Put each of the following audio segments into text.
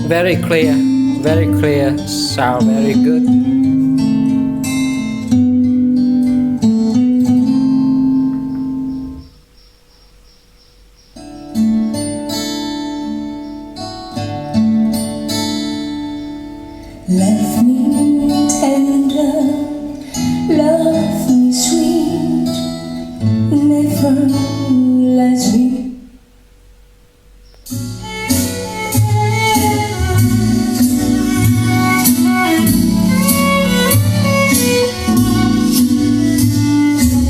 very clear sound, very good. Love me tender, love me sweet, never let me.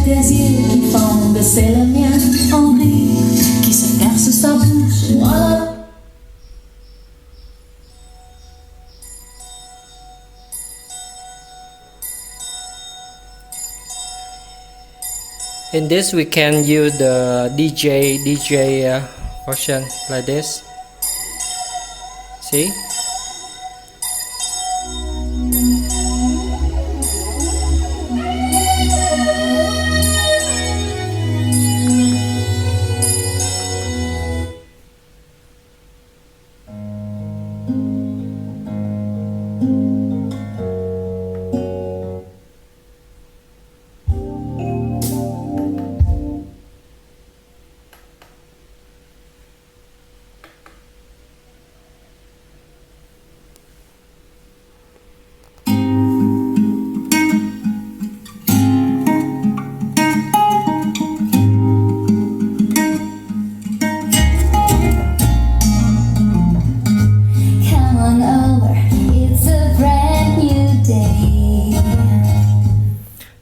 Désir qui fonde, c'est le mien, Henri, qui se verse sa bouche. Voilà. In this we can use the DJ version like this. See?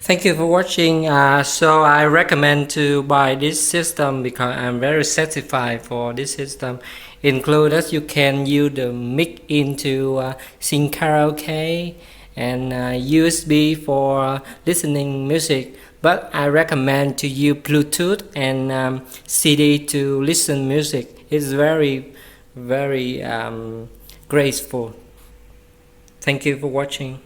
Thank you for watching. So I recommend to buy this system because I'm very satisfied for this system. Included you can use the mic into sing karaoke and USB for listening music. But I recommend to use Bluetooth and CD to listen music. It's very graceful. Thank you for watching.